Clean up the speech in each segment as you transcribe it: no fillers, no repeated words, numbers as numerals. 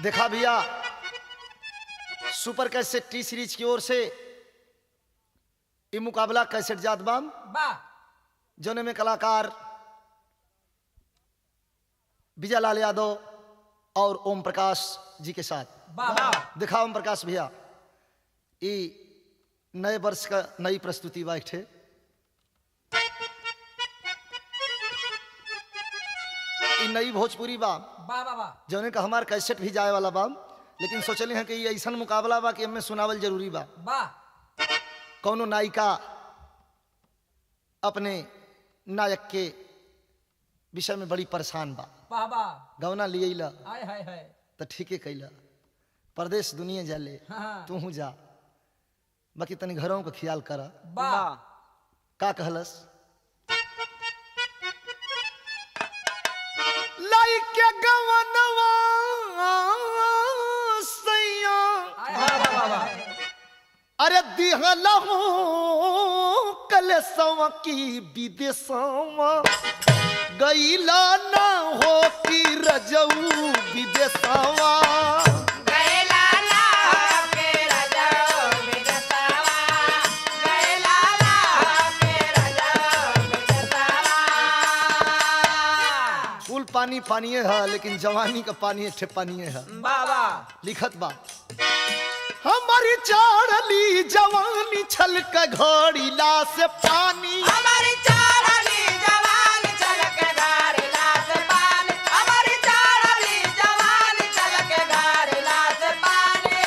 देखा भैया super cassette T series की ओर से ये मुकाबला कैसेट जात बाम जोने में कलाकार विजय लाल यादव और ओम प्रकाश जी के साथ। दिखा ओम प्रकाश भैया ये नए वर्ष का नई प्रस्तुति बा एक ठे। नई भोजपुरी बा जौने का हमार कैसेट भी जाए वाला बा, लेकिन सोचले हैं कि ये ऐसा मुकाबला बा कि हमें सुनावल जरूरी बा। कौनो नायिका अपने नायक के विषय में बड़ी परेशान बा, गौना लिए तो ठीके कैला, परदेश दुनिया जाले तू जा, बाकी तनी घरों का ख्याल करा। का कहलस के गवनवा सैया अरे दिहलहू कलसवा की विदेशवा गईला ना हो कि रजऊ विदेशवा पानी पानी है, लेकिन जवानी का पानी ठे पानी है। लिखत बा हमारी चाड़ली जवानी छलक घड़ीला से पानी, हमारी चाड़ली जवानी छलक घड़ीला से पानी, हमारी चाड़ली जवानी छलक घड़ीला से पानी।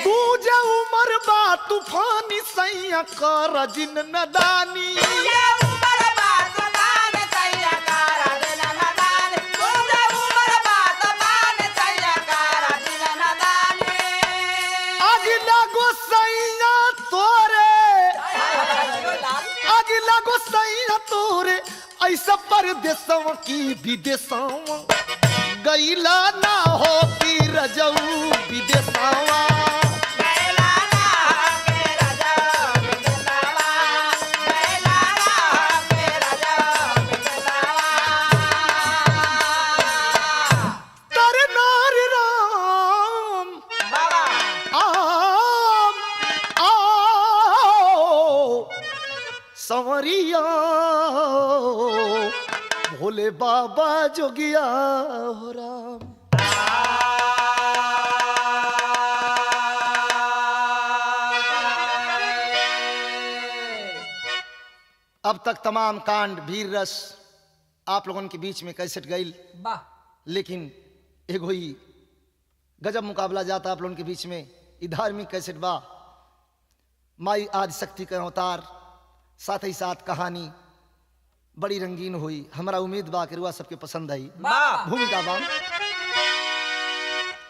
दूजे उमर बा तूफानी सैया कर जिन नदानी, ऐसा परदेशों की विदेशों गईला ना हो कि रजऊ विदेशवा संवरिया भोले बाबा जोगिया हो राम। अब तक तमाम कांड वीर रस आप लोगों के बीच में कैसेट गई, लेकिन एगो ही गजब मुकाबला जाता आप लोगों के बीच में। धार्मिक कैसेट बा माई आदिशक्ति का अवतार, साथ ही साथ कहानी बड़ी रंगीन हुई। हमारा उम्मीद बा कि रुआ सबके पसंद आई। भूमिका बा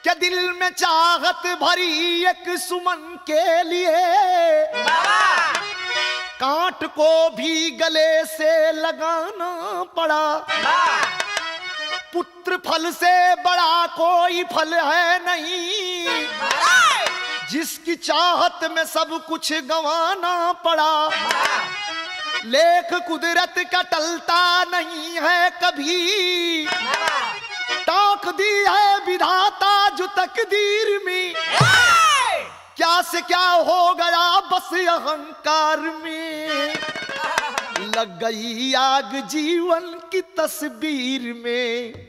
क्या दिल में चाहत भरी एक सुमन के लिए, कांट को भी गले से लगाना पड़ा, पुत्र फल से बड़ा कोई फल है नहीं, जिसकी चाहत में सब कुछ गंवाना पड़ा, लेख कुदरत का टलता नहीं है कभी, टाक दी है विधाता जो तकदीर में, क्या से क्या हो गया बस अहंकार में, लग गई आग जीवन की तस्वीर में।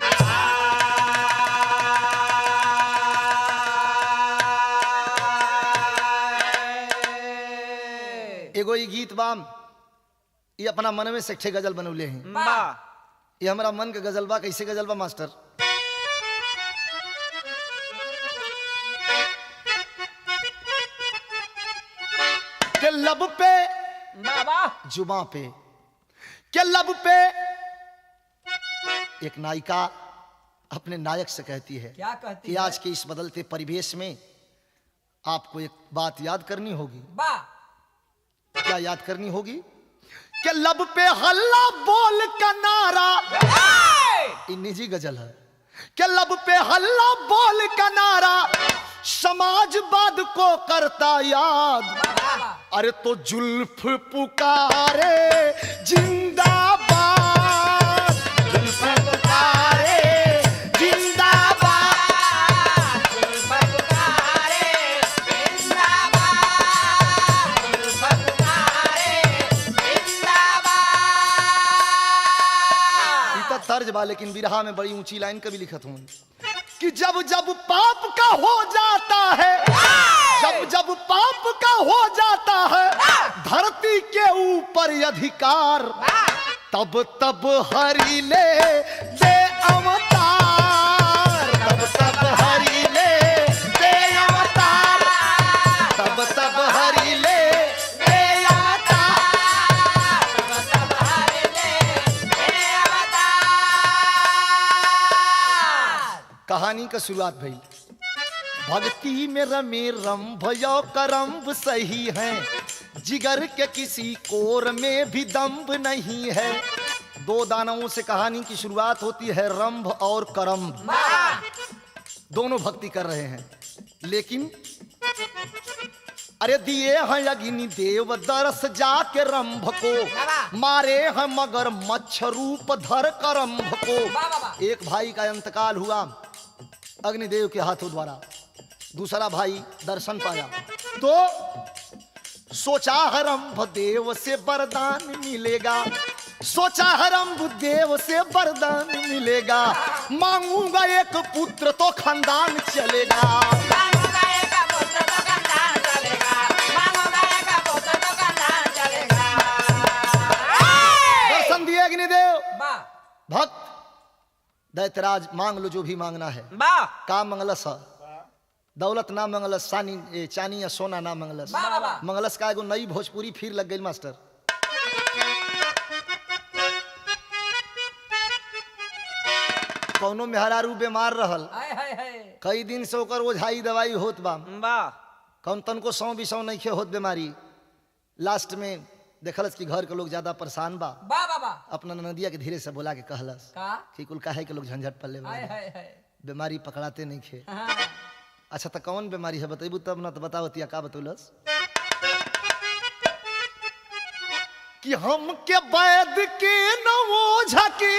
एगो ई गीत बाम ये अपना मन में से गजल बनौले हैं। ये हमारा मन का गजल बा। कैसे गजल बा मास्टर? के लब पे जुबां पे, के लब पे एक नायिका अपने नायक से कहती है क्या कहती कि आज के इस बदलते परिवेश में आपको एक बात याद करनी होगी। क्या याद करनी होगी? के लब पे हल्ला बोल का नारा, ये निजी गजल है। के लब पे हल्ला बोल का नारा समाजवाद को करता याद, अरे तो जुल्फ पुकारे जिंदाबाद, जुल्फ पुकारे जिंदाबाद। बा, लेकिन बिरहा में बड़ी ऊंची लाइन कभी लिखत हूं कि जब जब पाप का हो जाता है, जब जब पाप का हो जाता है धरती के ऊपर अधिकार, तब तब हरि ले दे अवतार, तब तब हरि ले दे अवतार, तब तब हरि ले दे अवतार, तब तब हरि ले दे अवतार। कहानी का शुरुआत भई, भक्ति में रमे रंभ यो करम्भ सही है, जिगर के किसी कोर में भी दम्भ नहीं है। दो दानवों से कहानी की शुरुआत होती है, रंभ और करम्भ, दोनों भक्ति कर रहे हैं। लेकिन अरे दिए हैं अग्नि देव दरस जाके रंभ को, मारे हैं मगर मच्छ रूप धर करम्भ को। एक भाई का इंतकाल हुआ अग्निदेव के हाथों द्वारा, दूसरा भाई दर्शन पाया तो सोचा हरम्भ देव से वरदान मिलेगा, सोचा हरम्भ देव से वरदान मिलेगा, मांगूंगा एक पुत्र तो खानदान चलेगा, मांगूंगा एक पुत्र तो खानदान चलेगा, मांगूंगा एक पुत्र तो खानदान चलेगा। दर्शन दिए अग्निदेव, भक्त दैत्यराज मांग लो जो भी मांगना है। का मंगलस दौलत ना मंगलस, चानी या सोना ना मंगलस, मंगलस का एगो नई भोजपुरी फिर लग गई मास्टर। कौनो मेहरारू बीमार रहल, कई दिन से ओकर ओझाई दवाई होत बा, कौन तन को 100-200 नहीं होत बीमारी। लास्ट में देखलस कि घर के लोग ज्यादा परेशान बा, अपना नदिया के धीरे से बोला के कहलस कि कुल काहे के लोग झंझट पल्ले बीमारी पकड़ाते नहीं खे। अच्छा तो कौन बीमारी है बतेबू तब ना, तो बतावतिया का बतौलस कि हम के वैद के न ओझा के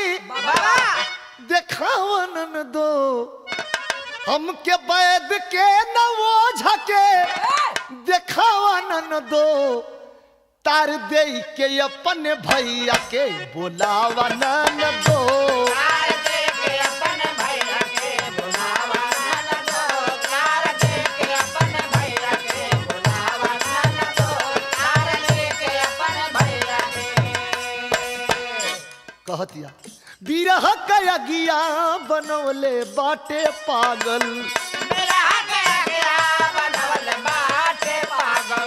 देखावन दो, हम के वैद के न ओझा के देखावन दो, तार दे के अपन भैया के बोलावा न दो, तार दे के अपन भैया के बोलावा न दो, तार दे के अपन भैया के बोलावा न दो, तार दे के अपन भैया के। कहतिया बिरह कयगिया बनवले बाटे पागल, बिरह कयगिया बनवले बाटे पागल,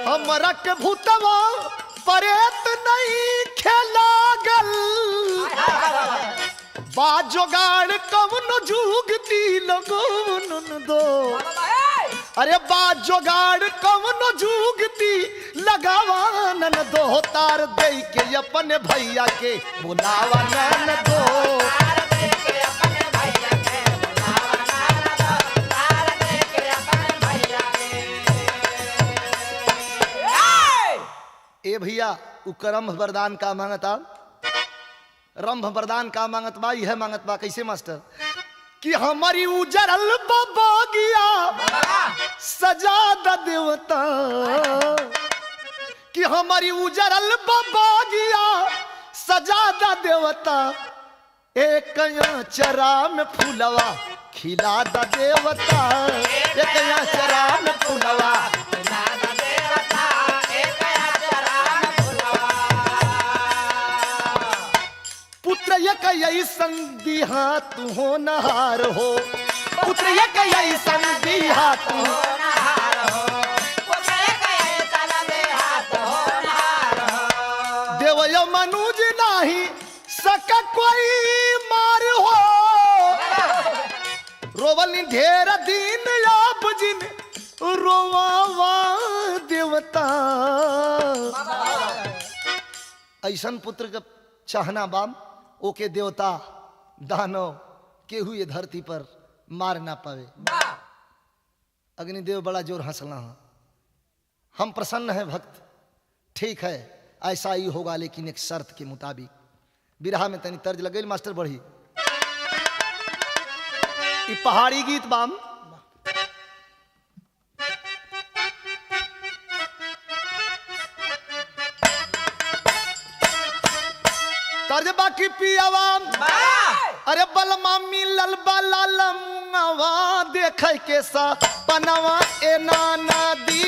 हमरा के भूतवा परेत नहीं खेलागल, बा जोगाड़ कवनो जुगती लगवन दो, अरे बा जोगाड़ कवनो जुगती लगावन दो, तार दे के अपन भैया के बुलावा न दो, तार दे के अपन भैया के बुलावा न दो, तार दे के अपन भैया के। ए भैया उ करम्भ वरदान का मांगता, रंभ वरदान का मांगत बा, यह मांगत बा कैसे मास्टर कि हमारी उजरल बगिया सजा द देवता, कि हमारी उजरल बगिया सजा द देवता, एक चरा में फूलवा खिला द देवता, एक चरा में फूलवा खिला द देवता, एक चरा में फूलवा। पुत्र एक ऐसन दिहा तू हो नहार हो, पुत्र एक ऐसन दिहा तू हो नहार हो, पुत्र एक ऐसन दिहा तू हो नहार हो, देवय मनुज नाही सक कोई मार हो, रोवल ढेर दिन आप जिन रोवावा देवता। ऐसन पुत्र का चाहना बाम, ओके देवता दानव केहू ये धरती पर मार ना पावे। अग्निदेव बड़ा जोर हंसना है, हम प्रसन्न हैं भक्त, ठीक है ऐसा ही होगा, लेकिन एक शर्त के मुताबिक। बिरहा में तनी तर्ज लगे मास्टर बढ़ी, ये पहाड़ी गीत बाम, कर्ज बाकी पियावा अरे बलमा मिलल बलाल मुंगवा देखे के सा बनवा ए नाना दी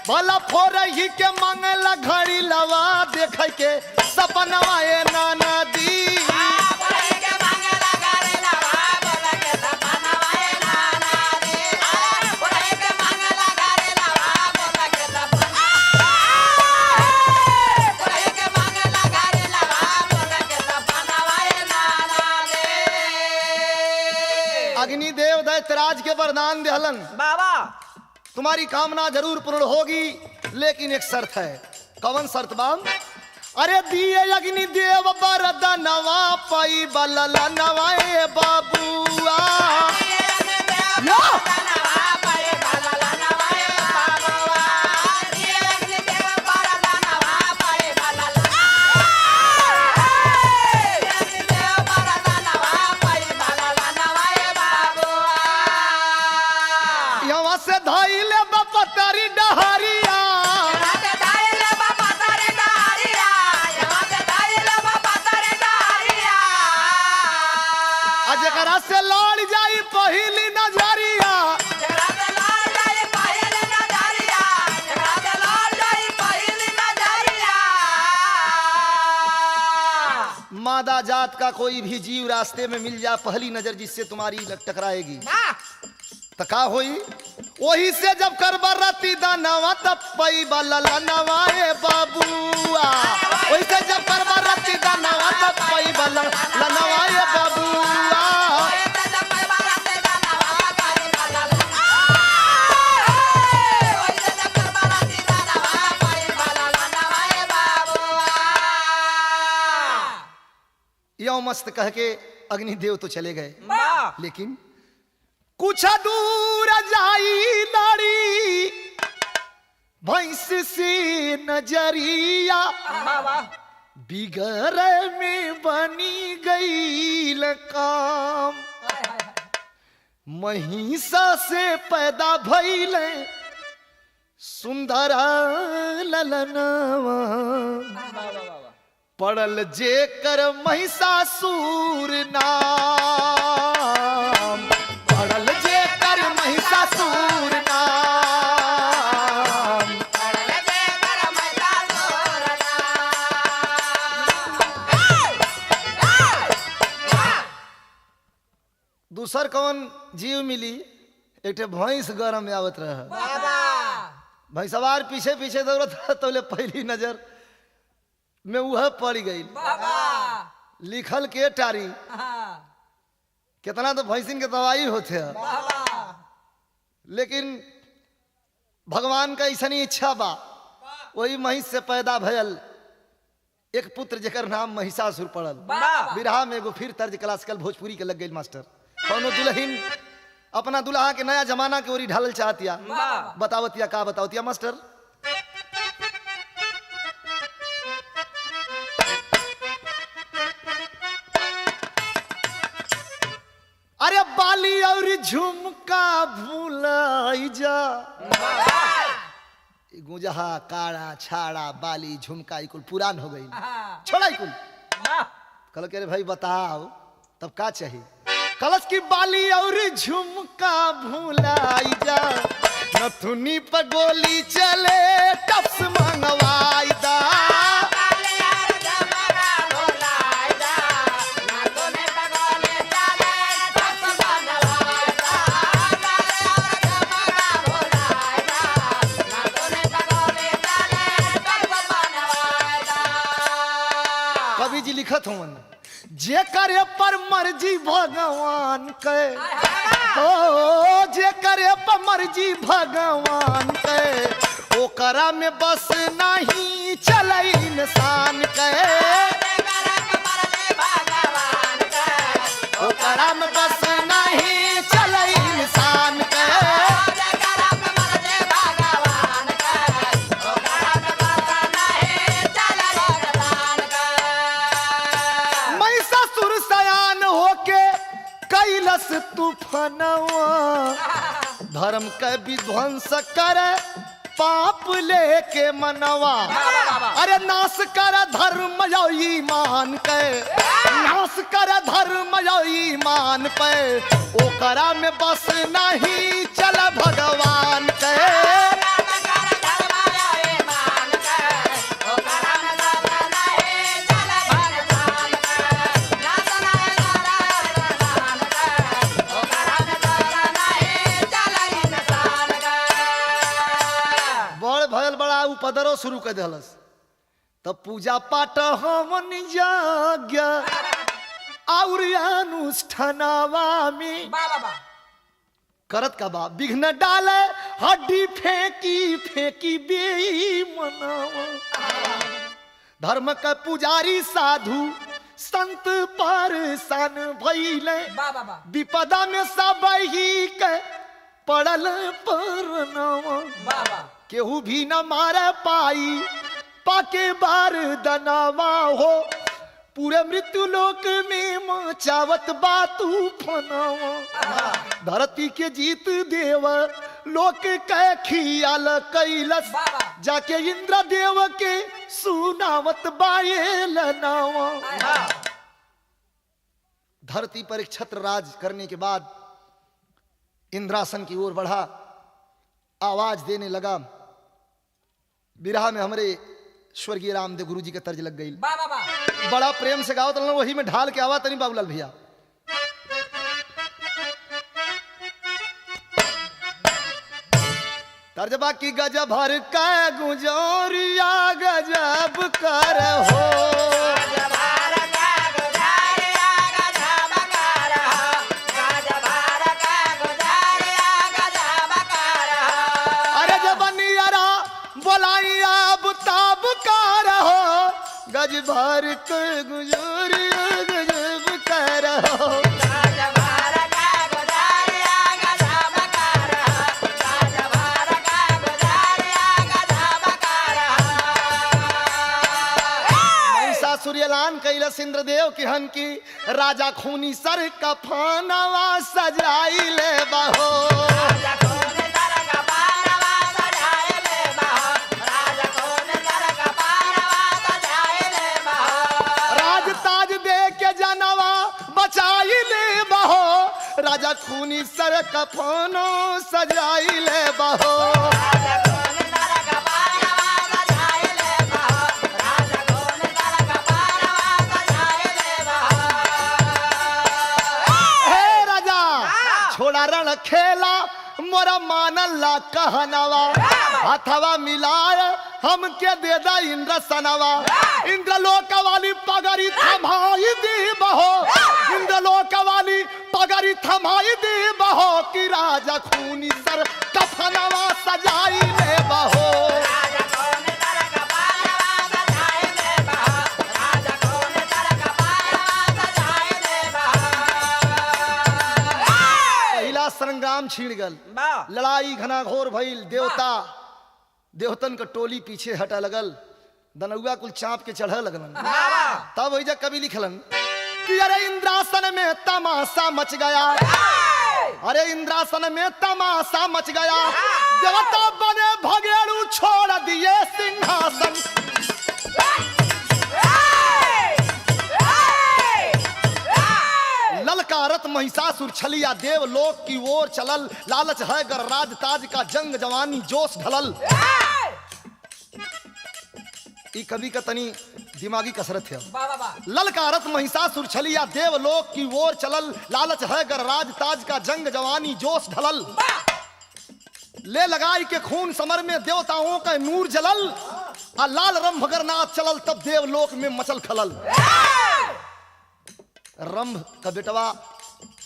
भला फोरही के मांगला घड़ी लवा देखे के सपनवा ए नाना दी अग्निदेव दैत्यराज के वरदान देहलन बाबा तुम्हारी कामना जरूर पूर्ण होगी लेकिन एक शर्त है। कौन शर्त बाम? अरे दिए अग्नि देव वरदानवा पाई बलला नवाए बाबुआ से लड़ जाई पहली नजरिया मादा जात का कोई भी जीव रास्ते में मिल जा पहली नजर जिससे तुम्हारी टकराएगी तो का होई वही से जब करबर रती दानवा तब पई बलला नवाए बाबुआ वही से जब करबर रती दानवा तब पई बलला नवाए बाबुआ यो मस्त कह के अग्निदेव तो चले गए लेकिन कुछ दूर जाई लड़ी भैंस से नजरिया बिगड़ में बनी गई काम महिषा से पैदा भइल सुंदर ललनवा पड़ल जेकर महिषासुर नाम पड़ल जेकर महिषासुर नाम पड़ल जेकर महिषासुर नाम। दूसर कौन जीव मिली एक भैंस गरम में आवत रहा भैंसवार पीछे पीछे दौड़त तो पहली नजर में वह पड़ गई लिखल के टारी कितना तो भैंसिन के दवाई होते है लेकिन भगवान का ऐसा इच्छा बा वही महिष से पैदा भयल एक पुत्र जेकर नाम महिषासुर पड़ल बिरहा में एगो फिर तर्ज क्लासिकल भोजपुरी के लग गई मास्टर कौनो दुल्हन अपना दुल्हा के नया जमाना के ओरी ढालल चाहतिया बतावतिया का बतावतिया मास्टर अरे बाली और झुमका भूलाई जा गुजहा काड़ा छाड़ा बाली झुमका कुल पुरान हो गई छोड़ा कुल कल के भाई बताओ तब का चाहिए कलश की बाली और झुमका भूलाई जा नथुनी पर गोली चले टप्स मंगवाई दा जी लिखत हूँ जे करे पर मर्जी भगवान के ओ जे करे पर मर्जी भगवान के ओकरा में बस नहीं चले इंसान के, ओकरा में बस नहीं चले इंसान के। महिषासुर सयान होके कैलस तूफानवा, धर्म के विध्वंस करे पाप लेके मनवा। अरे नाश कर धर्म यो ईमान के, नाश कर धर्म यो ईमान पे, ओकरा में बस नहीं चल भगवान के। पदरो शुरू कर दिलस तब पूजा पाठ हवन यज्ञ और अनुष्ठानवा में करत का बा विघ्न डाले हड्डी फेंकी फेंकी बेईमानवा। धर्म का पुजारी साधु संत परेशान भइले, विपदा में सब ही के पड़ल परनवा। केहू भी न मारे पाई पाके बार दनावा हो, पूरे मृत्यु लोक में मचावत बा तूफानवा। धरती के जीत देव लोक के खियाल कैलस, जाके इंद्र देव के सुनावत बायल नावा। धरती पर एक छत्र राज करने के बाद इंद्रासन की ओर बढ़ा, आवाज देने लगा। बिरहा में हमारे स्वर्गीय रामदेव गुरु जी के तर्ज लग गई, बड़ा प्रेम से गाओ तो वही में ढाल के आवा तनी बाबूलाल भैया। तर्जबा की गजब भर का गुजरिया गजब कर हो, गज भर के गुजरिया गजब कर हो। महिषासुर ऐलान कैलस इंद्रदेव की हन की, राजा खूनी सर कफनवा सजाई ले बहो। राजा खूनी सर कफनो सजाई ले बहो। हे राजा छोड़ा रण खेला मोरा मानला कहनवा, हथवा मिलाए हम के दे दा इंद्र सनवा। इंद्र लोक वाली पगड़ी थमाई दे बहो, इंद्र लोक वाली पगड़ी थमाई दे बहो, कि राजा खूनी सर कफनवा सजाई ले बहो। पहला संग्राम छिड़ गल, लड़ाई घना घोर भइल। देवतन का टोली पीछे हटा लगल, दनौआ कुल चाप के चढ़ लगलन। तब वही कवि लिखलन कि अरे इंद्रासन में तमाशा मच गया, अरे इंद्रासन में तमाशा मच गया। देवता बने भगेड़ू छोड़ दिए सिंहासन। ललकारत महिषासुर छलिया देव लोक की ओर चलल। लालच है गर राज ताज का जंग जवानी जोश ढलल। ई कवि का तनी दिमागी कसरत है। ललकारत महिषासुर छलिया देव लोक की ओर चलल। लालच है गर राज ताज का जंग जवानी जोश ढलल। ले लगाई के खून समर में देवताओं का नूर जलल। आ लाल रंभ नाथ चलल तब देवलोक में मचल खलल। रंभ का बेटवा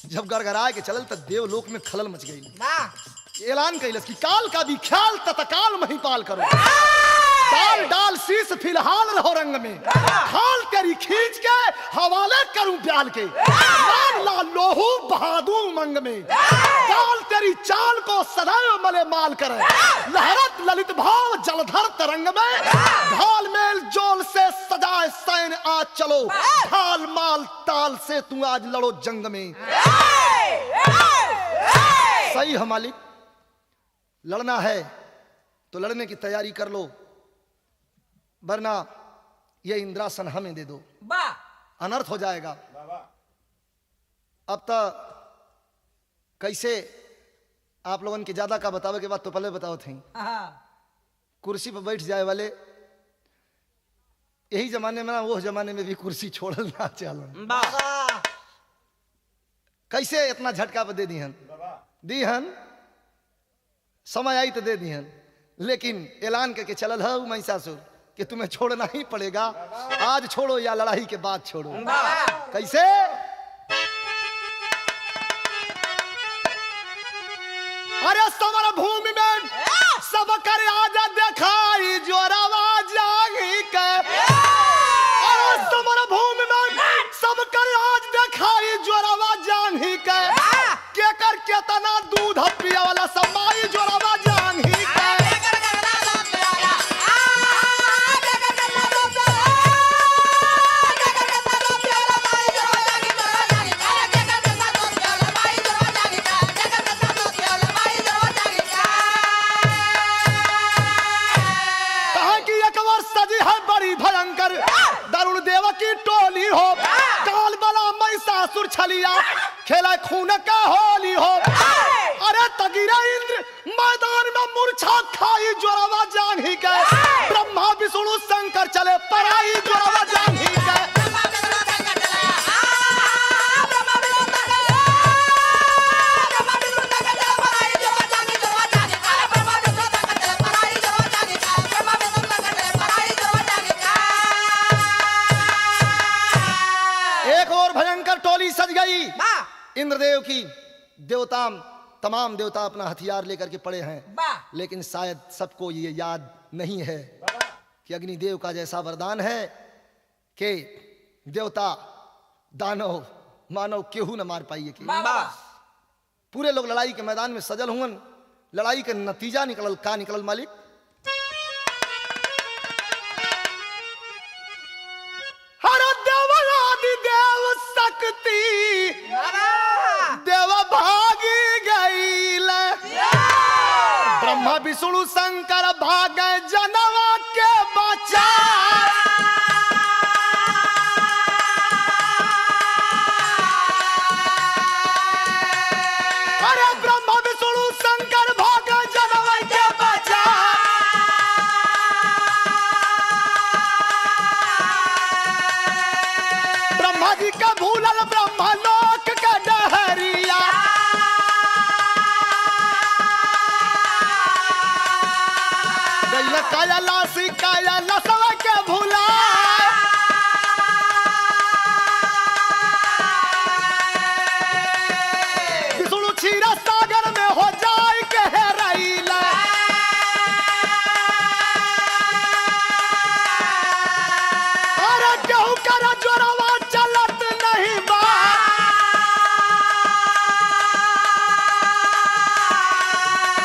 जब गरगराए के चलल तब देवलोक में खलल मच गई। ऐलान कैलस कि काल का भी ख्याल तत्काल महिपाल करो, डाल डाल शीश फिलहाल रहो रंग में, खाल तेरी खींच के हवाले करूं प्याल के, मान ला लोहू बहादू मंग में, काल तेरी चाल को सदैव मले माल करे, लहरत ललित भाव जलधर तरंग में, ढाल मेल जोल से सजाए सैन आज चलो, ढाल माल ताल से तू आज लड़ो जंग में। सही है मालिक, लड़ना है तो लड़ने की तैयारी कर लो, वरना ये इंद्रासन हमें दे दो, अनर्थ हो जाएगा। अब तो कैसे आप लोगों के ज्यादा का बतावे के बाद तो पहले बताओ थे, कुर्सी पर बैठ जाए वाले यही जमाने में ना, वो जमाने में भी कुर्सी छोड़ना चल, कैसे इतना झटका पर दे दीहन, समय आई तो दे दीहन, लेकिन ऐलान करके चलल है महिषासुर कि तुम्हें छोड़ना ही पड़ेगा, आज छोड़ो या लड़ाई के बाद छोड़ो। कैसे? अरे समर भूमि में सब कर आज दिखाई जोरावा जागी के, अरे समर भूमि में सब कर आज दिखाई जोरावा जागी के, केकर केतना दूध पिया वाला समाई जोरावा जागी के। भयंकर दारुण देव की टोली हो, काल बला महिषासुर छलिया खेला खून का होली हो, अरे तगीरा इंद्र मैदान में मूर्छा खाई जोरावा जान ही के, ब्रह्मा विष्णु शंकर चले पराई जोरावा जान ही के। सज गई इंद्रदेव की, देवता तमाम देवता अपना हथियार लेकर के पड़े हैं, लेकिन शायद सबको ये याद नहीं है कि अग्निदेव का जैसा वरदान है कि देवता दानव मानव केहू न मार पाइए कि पूरे लोग लड़ाई के मैदान में सजल हुए। लड़ाई का नतीजा निकलल का निकलल मालिक? देव भागी गई, ब्रह्मा विष्णु शंकर भागे जनवा के बचा, अरे ब्रह्मा विष्णु शंकर भागे जनवा के बचा, ब्रह्मा जी का भूलल ब्रह्मा लोक का डहरिया, काया लासी काया लसवा के भूला, विष्णु क्षीरा सागर में हो जाए के हेराइला, अरे केहू करा जोरावा चलत नहीं बा,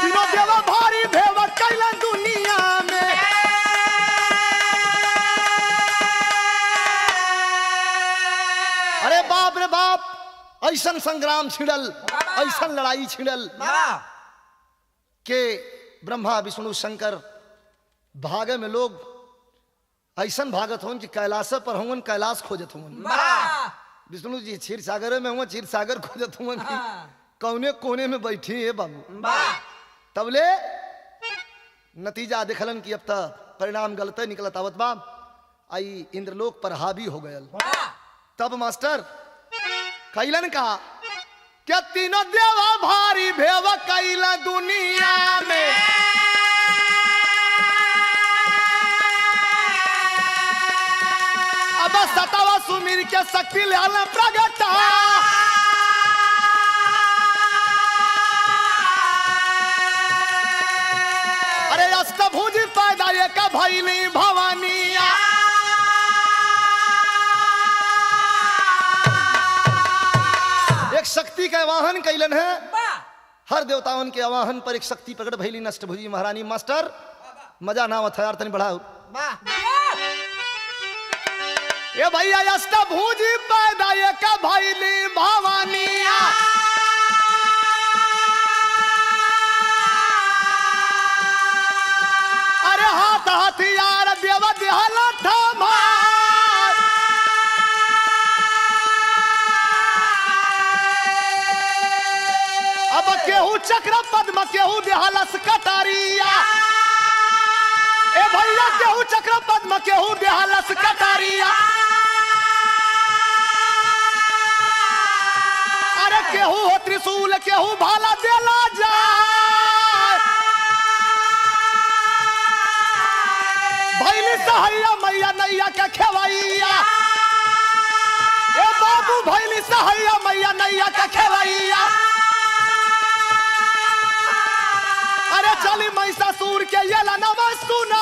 तीनों देवा भारी भेवा कैलन दुनिया में, अरे बाप रे बाप, ऐसन संग्राम छिड़ल, ऐसन लड़ाई छिड़ल के ब्रह्मा विष्णु शंकर भागे में लोग ऐसन भागत हों कि कैलाश पर हों, कैलाश खोजत हों, विष्णु जी क्षीर सागर में हुआ, क्षीर सागर खोजत हों कि कौने कोने में बैठी है बाबू। तबले नतीजा देखलन कि अब तक परिणाम गलत निकलत आवत बा, आई इंद्रलोक पर हावी हो गयल। तब मास्टर कैलन का क्या तीनों देवा भारी भेव कैला दुनिया में, अब सतावा सुमीर के शक्ति लाल प्रगटा, एक भैली भवानिया। एक शक्ति का आवाहन कैलन है, हर देवताओं के आवाहन पर एक शक्ति प्रकट भैली नष्टभुजी महारानी। मास्टर मजा ना आवत है यार, तनी बढ़ाओ। ये भैया अष्टभुजी पैदा एक भैली भवानिया। अरे हाथ हथियार देव दिहल थमा। अब केहू चक्र पद्म केहू दिहलस कटारिया। ए भैया केहू चक्र पद्म केहू दिहलस कटारिया। अरे केहू हो त्रिशूल केहू भाला देला जाए। भैली सहैया मैया नैया के खेवैया। ए बाबू भैली सहैया मैया नैया के खेवैया। अरे चली महिषासुर के येला नवा सुना।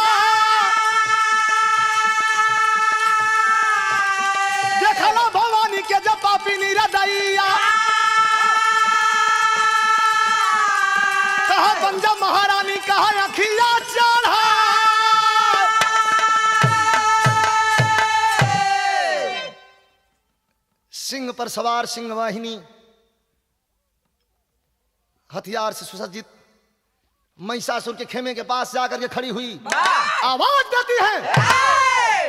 देखला भवानी के जब पापी निरदैया। कहा बंजा महारानी कहा अखिया चढ़ा। सिंह पर सवार सिंह वाहिनी हथियार से सुसज्जित महिषासुर के खेमे के पास जाकर के खड़ी हुई, आवाज देती है,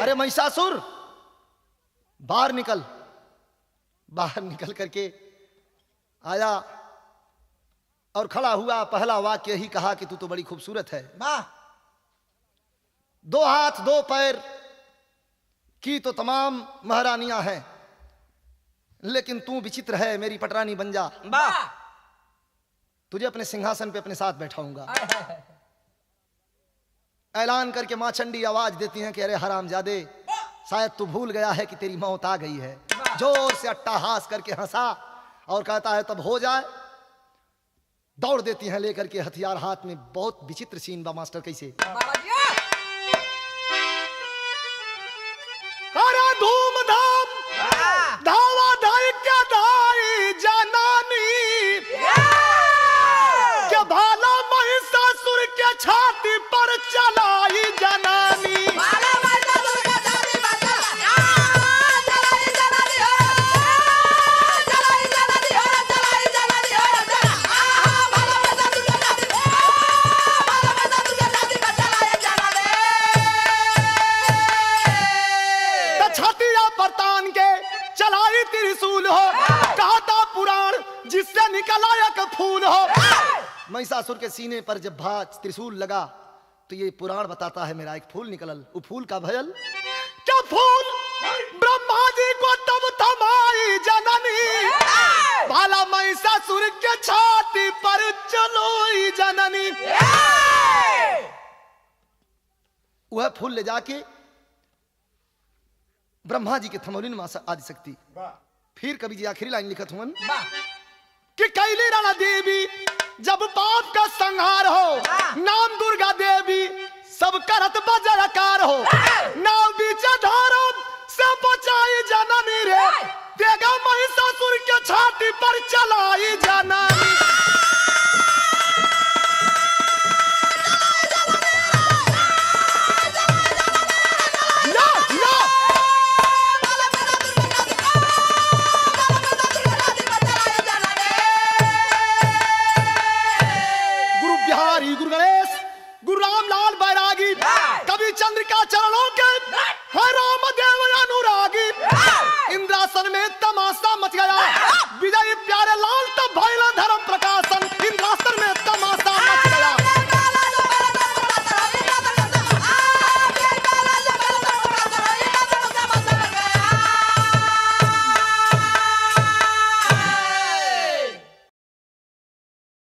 अरे महिषासुर बाहर निकल। बाहर निकल करके आया और खड़ा हुआ। पहला वाक्य ही कहा कि तू तो बड़ी खूबसूरत है, दो हाथ दो पैर की तो तमाम महारानियां हैं, लेकिन तू विचित्र है, मेरी पटरानी बन जा। तुझे अपने सिंहासन पे अपने साथ बैठाऊंगा। ऐलान करके मां चंडी आवाज देती हैं कि अरे हरामजादे, शायद तू भूल गया है कि तेरी मौत आ गई है। जोर से अट्टहास करके हंसा और कहता है तब हो जाए। दौड़ देती हैं लेकर के हथियार हाथ में। बहुत विचित्र सीन बा मास्टर, कैसे? अरे धूमधाम धावा धाई क्या धाई जनानी के भाला महिषासुर के छाती पर चलाई जनानी। छतिया पर तान के चलाई त्रिशूल हो, कहता पुराण जिससे निकला एक फूल हो। महिषासुर के सीने पर जब त्रिशूल लगा तो ये पुराण बताता है मेरा एक फूल निकलल। वो फूल का भयल क्या फूल ब्रह्मा जी को तब थमाई जननी। भाला महिषासुर के छाती पर चलोई जननी। वह फूल ले जाके ब्रह्मा जी के थमौलिन में आदि शक्ति। फिर कवि जी आखिरी लाइन लिखत हुआ कि कैली राणा देवी जब पाप का संहार हो, नाम दुर्गा देवी सब करत बजरकार हो। नाव बीच धारो से बचाई जननी रे, देगा महिषासुर के छाती पर चलाई जननी। चंद्रिका चरणों के है रामदेव अनुरागी। इंद्रासन में तमाशा मच गया, विजयी प्यारे लाल तब भैला